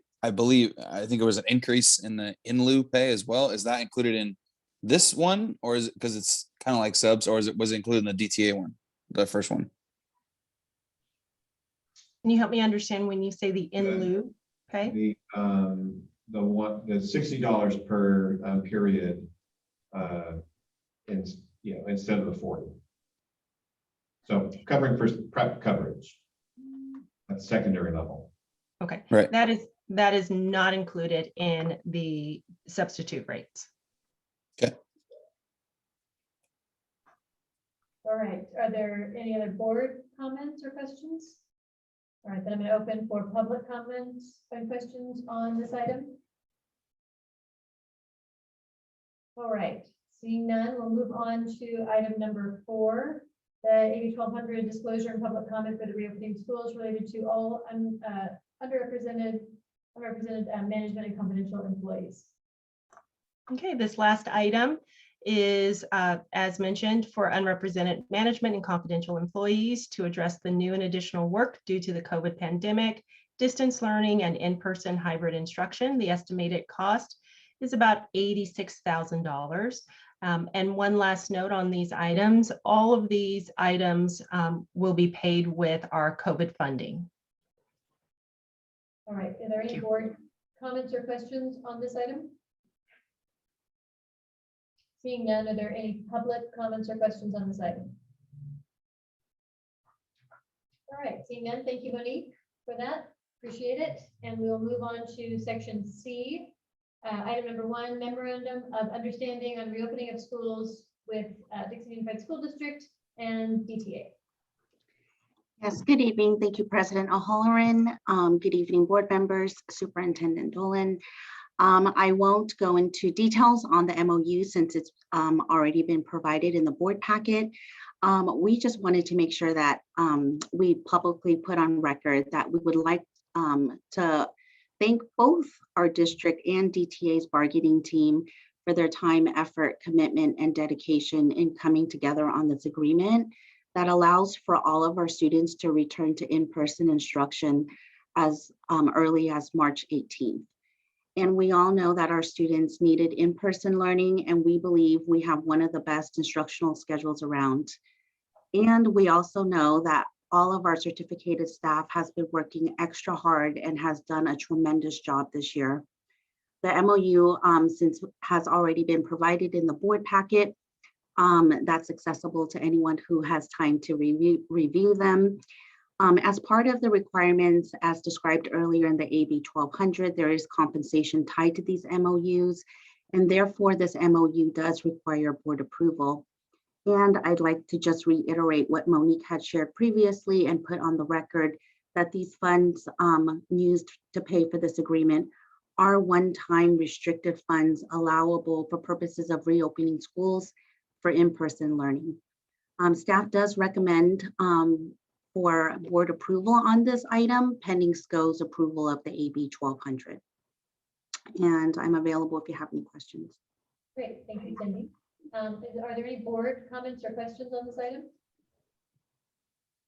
think it was an increase in the in lieu pay as well? Is that included in this one, or is it because it's kind of like subs, or was it included in the DTA one, the first one? Can you help me understand when you say the in lieu pay? The $60 per period, instead of the 40. So covering for prep coverage at secondary level. Okay, Right. that is not included in the substitute rates. All right, are there any other board comments or questions? All right, then I'm going to open for public comments and questions on this item. All right, seeing none, we'll move on to item number 4, the AB 1200 disclosure and public comment for the reopening schools related to all unrepresented management and confidential employees. Okay, this last item is, as mentioned, for unrepresented management and confidential employees to address the new and additional work due to the COVID pandemic, distance learning, and in-person hybrid instruction. The estimated cost is about $86,000. And one last note on these items, all of these items will be paid with our COVID funding. All right, are there any board comments or questions on this item? Seeing none, are there any public comments or questions on this item? All right, seeing none, thank you, Monique, for that. Appreciate it. And we will move on to section C. Item number 1, memorandum of understanding on reopening of schools with Dixon Unified School District and DTA. Yes, good evening. Thank you, President O'Halloran. Good evening, board members, Superintendent Dolan. I won't go into details on the MOU since it's already been provided in the board packet. We just wanted to make sure that we publicly put on record that we would like to thank both our district and DTA's bargaining team for their time, effort, commitment, and dedication in coming together on this agreement that allows for all of our students to return to in-person instruction as early as March 18th. And we all know that our students needed in-person learning, and we believe we have one of the best instructional schedules around. And we also know that all of our certificated staff has been working extra hard and has done a tremendous job this year. The MOU, since has already been provided in the board packet, that's accessible to anyone who has time to review them. As part of the requirements, as described earlier in the AB 1200, there is compensation tied to these MOUs, and therefore this MOU does require board approval. And I'd like to just reiterate what Monique had shared previously and put on the record that these funds used to pay for this agreement are one-time restricted funds allowable for purposes of reopening schools for in-person learning. Staff does recommend for board approval on this item pending SCO's approval of the AB 1200. And I'm available if you have any questions. Great, thank you, Cindy. Are there any board comments or questions on this item?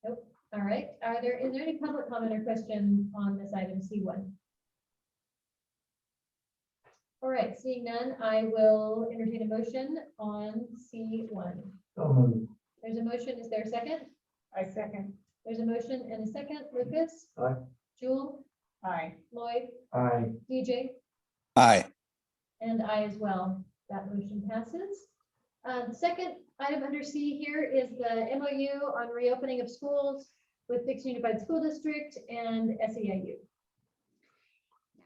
Nope. All right. Is there any public comment or question on this item C1? All right, seeing none, I will entertain a motion on C1. So moved. There's a motion. Is there a second? I second. There's a motion and a second. Lucas? Aye. Jewel? Aye. Lloyd? Aye. DJ? Aye. And I as well. That motion passes. The second item under C here is the MOU on reopening of schools with Dixon Unified School District and SEIU.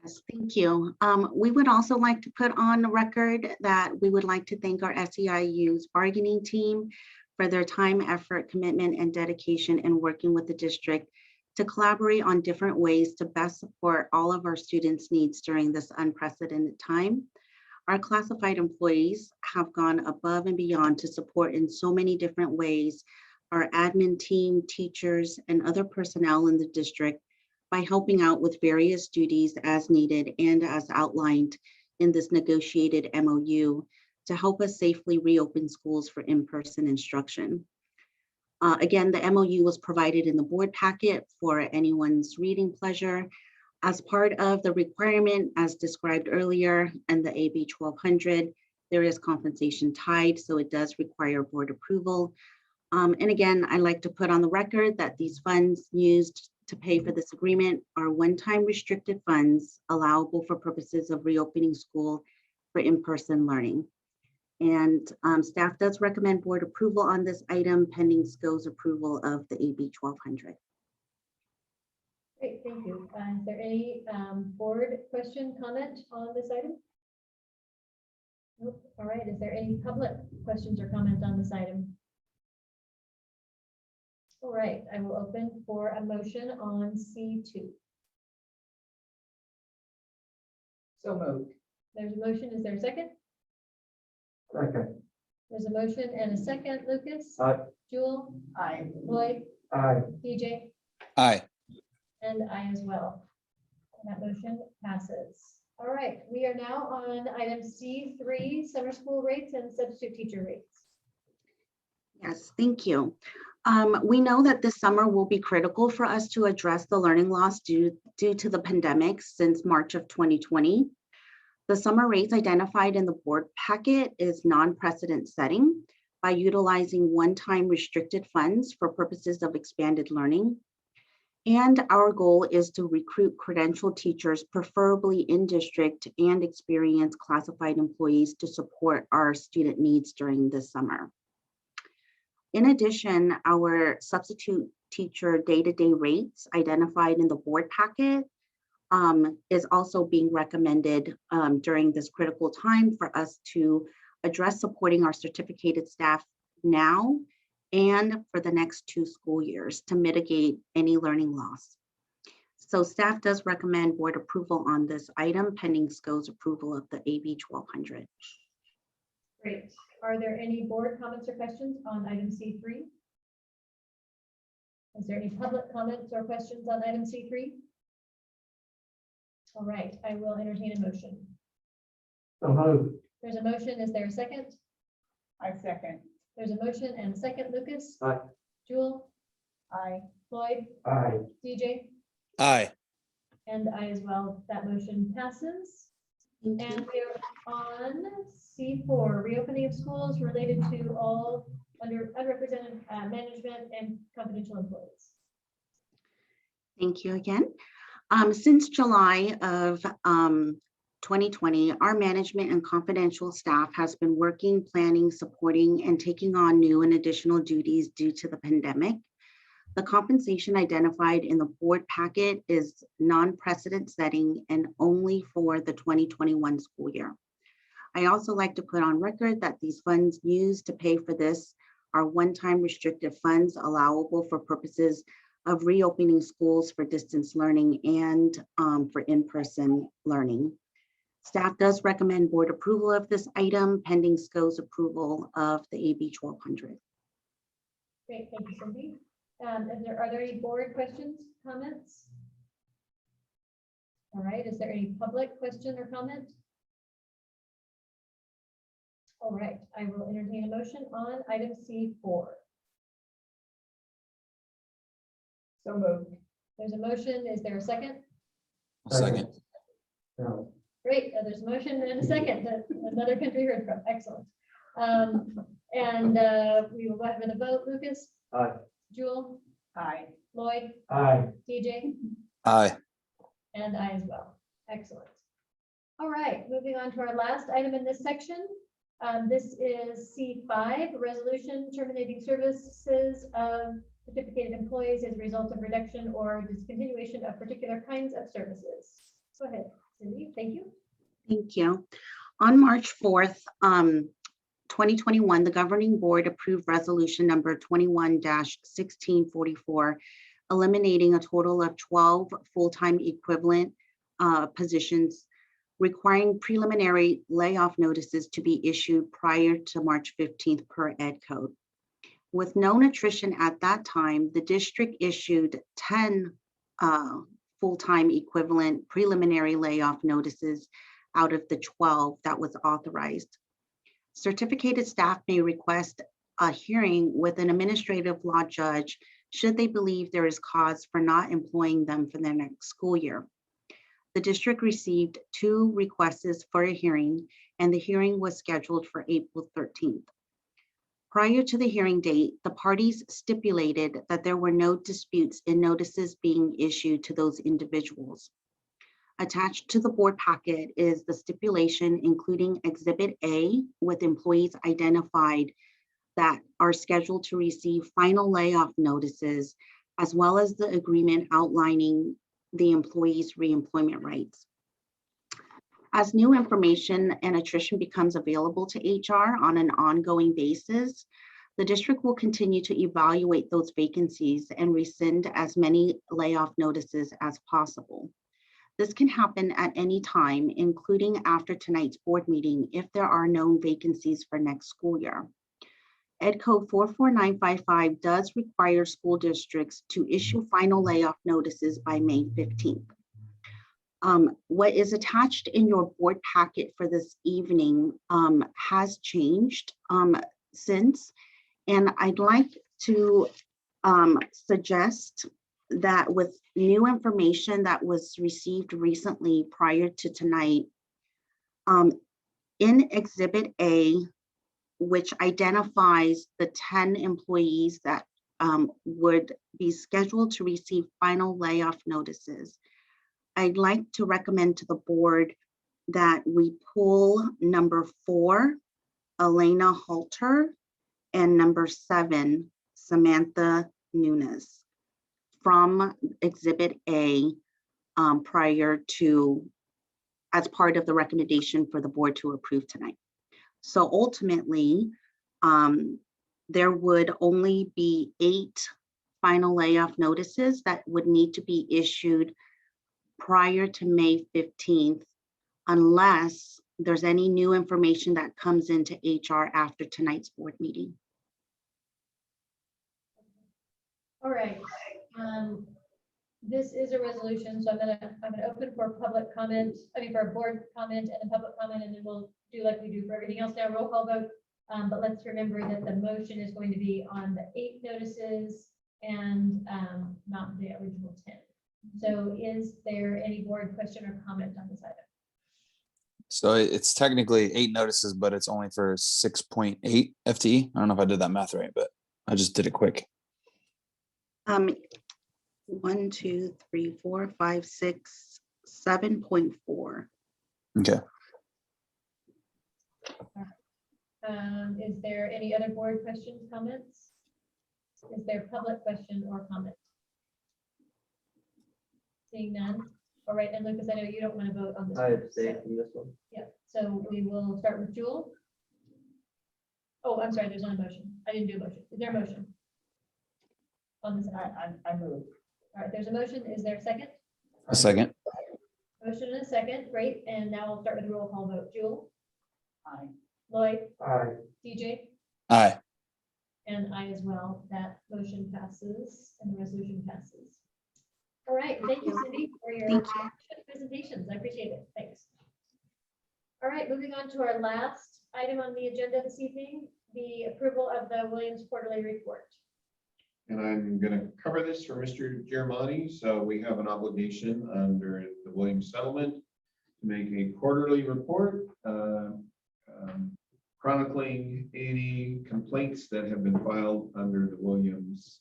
Yes, thank you. We would also like to put on the record that we would like to thank our SEIU's bargaining team for their time, effort, commitment, and dedication in working with the district to collaborate on different ways to best support all of our students' needs during this unprecedented time. Our classified employees have gone above and beyond to support in so many different ways our admin team, teachers, and other personnel in the district by helping out with various duties as needed and as outlined in this negotiated MOU to help us safely reopen schools for in-person instruction. Again, the MOU was provided in the board packet for anyone's reading pleasure. As part of the requirement, as described earlier, in the AB 1200, there is compensation tied, so it does require board approval. And again, I'd like to put on the record that these funds used to pay for this agreement are one-time restricted funds allowable for purposes of reopening school for in-person learning. And staff does recommend board approval on this item pending SCO's approval of the AB 1200. Great, thank you. Is there any board question, comment on this item? Nope. All right, is there any public questions or comments on this item? All right, I will open for a motion on C2. So moved. There's a motion. Is there a second? Second. There's a motion and a second. Lucas? Aye. Jewel? Aye. Lloyd? Aye. DJ? Aye. And I as well. And that motion passes. All right, we are now on item C3, summer school rates and substitute teacher rates. Yes, thank you. We know that this summer will be critical for us to address the learning loss due to the pandemic since March of 2020. The summer rates identified in the board packet is non-precedent setting by utilizing one-time restricted funds for purposes of expanded learning. And our goal is to recruit credentialed teachers, preferably in district, and experienced classified employees to support our student needs during this summer. In addition, our substitute teacher day-to-day rates identified in the board packet is also being recommended during this critical time for us to address supporting our certificated staff now and for the next 2 school years to mitigate any learning loss. So staff does recommend board approval on this item pending SCO's approval of the AB 1200. Great. Are there any board comments or questions on item C3? Is there any public comments or questions on item C3? All right, I will entertain a motion. So moved. There's a motion. Is there a second? I second. There's a motion and a second. Lucas? Aye. Jewel? Aye. Lloyd? Aye. DJ? Aye. And I as well. That motion passes. Thank And you. we are on C4, reopening of schools related to all unrepresented management and confidential employees. Thank you again. Since July of 2020, our management and confidential staff has been working, planning, supporting, and taking on new and additional duties due to the pandemic. The compensation identified in the board packet is non-precedent setting and only for the 2021 school year. I also like to put on record that these funds used to pay for this are one-time restricted funds allowable for purposes of reopening schools for distance learning and for in-person learning. Staff does recommend board approval of this item pending SCO's approval of the AB 1200. Great, thank you, Cindy. Are there any board questions, comments? All right, is there any public question or comment? All right, I will entertain a motion on item C4. So moved. There's a motion. Is there a second? Second. No. Great, there's a motion and a second, that another country heard from, excellent. We will go ahead with a vote, Lucas, Aye. Jewel, Aye. Lloyd, Aye. DJ, Aye. and I as well, excellent. All right, moving on to our last item in this section. This is C5, resolution terminating services of certificated employees as a result of reduction or discontinuation of particular kinds of services. Go ahead, Cindy, thank you. Thank you. On March 4th, 2021, the governing board approved resolution number 21-1644, eliminating a total of 12 full-time equivalent positions, requiring preliminary layoff notices to be issued prior to March 15th per Ed Code. With known attrition at that time, the district issued 10 full-time equivalent preliminary layoff notices out of the 12 that was authorized. Certificated staff may request a hearing with an administrative law judge should they believe there is cause for not employing them for the next school year. The district received 2 requests for a hearing, and the hearing was scheduled for April 13th. Prior to the hearing date, the parties stipulated that there were no disputes in notices being issued to those individuals. Attached to the board packet is the stipulation, including Exhibit A, with employees identified that are scheduled to receive final layoff notices, as well as the agreement outlining the employees' reemployment rights. As new information and attrition becomes available to HR on an ongoing basis, the district will continue to evaluate those vacancies and rescind as many layoff notices as possible. This can happen at any time, including after tonight's board meeting, if there are known vacancies for next school year. Ed Code 44955 does require school districts to issue final layoff notices by May 15th. What is attached in your board packet for this evening has changed since, and I'd like to suggest that with new information that was received recently prior to tonight, in Exhibit A, which identifies the 10 employees that would be scheduled to receive final layoff notices, I'd like to recommend to the board that we pull number 4, Elena Halter, and number 7, Samantha Nunes, from Exhibit A as part of the recommendation for the board to approve tonight. So ultimately, there would only be 8 final layoff notices that would need to be issued prior to May 15th, unless there's any new information that comes into HR after tonight's board meeting. All right. This is a resolution, so I'm gonna open for public comment, for a board comment and a public comment, and then we'll do like we do for everything else now, roll call vote. But let's remember that the motion is going to be on the 8 notices and not the original 10. So is there any board question or comment on this item? So it's technically 8 notices, but it's only for 6.8 FTE. I don't know if I did that math right, but I just did it quick. 1, 2, 3, 4, 5, 6, 7.4. Okay. Is there any other board questions, comments? Is there public question or comment? Seeing none. All right, and Lucas, I know you don't want to vote on this. I one, abstain so- from this one. Yeah, so we will start with Jewel. Oh, I'm sorry, there's not a motion. I didn't do a motion. Is there a motion? On this, I move. all right, there's a motion. Is there a second? A second. Motion and a second, great. And now we'll start with the roll call vote. Jewel, Aye. Lloyd, Aye. DJ, Aye. and I as well. That motion passes and the resolution passes. All right, thank you, Cindy, for your Thank you. presentations. I appreciate it. Thanks. All right, moving on to our last item on the agenda this evening, the approval of the Williams Quarterly Report. And I'm going to cover this for Mr. Giramani. So we have an obligation under the Williams settlement make a quarterly report chronicling any complaints that have been filed under the Williams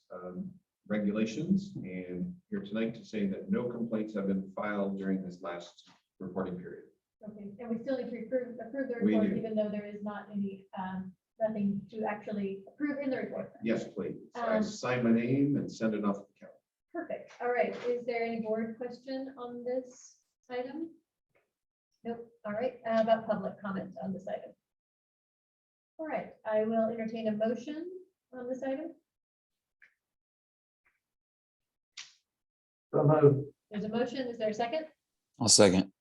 regulations. And here tonight to say that no complaints have been filed during this last reporting period. Okay, and we still need to approve the We report, do. even though there is not any, nothing to actually approve in the report. Yes, please. I Um, sign my name and send it off to the county. Perfect. All right. Is there any board question on this item? Nope. All right. About public comment on this item. All right, I will entertain a motion on this item. So moved. There's a motion. Is there a second? I'll second.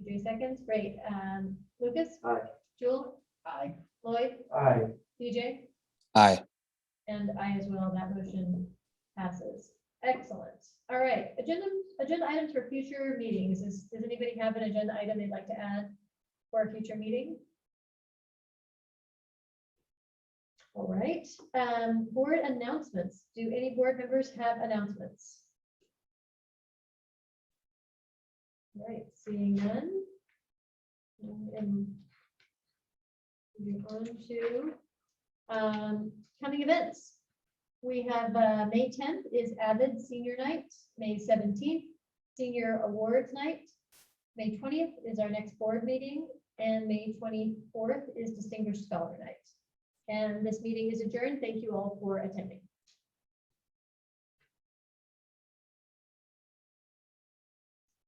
3 seconds. Great. Lucas? Aye. Jewel? Aye. Lloyd? Aye. DJ? Aye. And I as well. That motion passes. Excellent. All right, agenda items for future meetings. Does anybody have an agenda item they'd like to add for a future meeting? All right, board announcements. Do any board members have announcements? All right, seeing none. And moving on to coming events. We have May 10th is Avid Senior Night, May 17th, Senior Awards Night. May 20th is our next board meeting, and May 24th is Distinguished Scholar Night. And this meeting is adjourned. Thank you all for attending.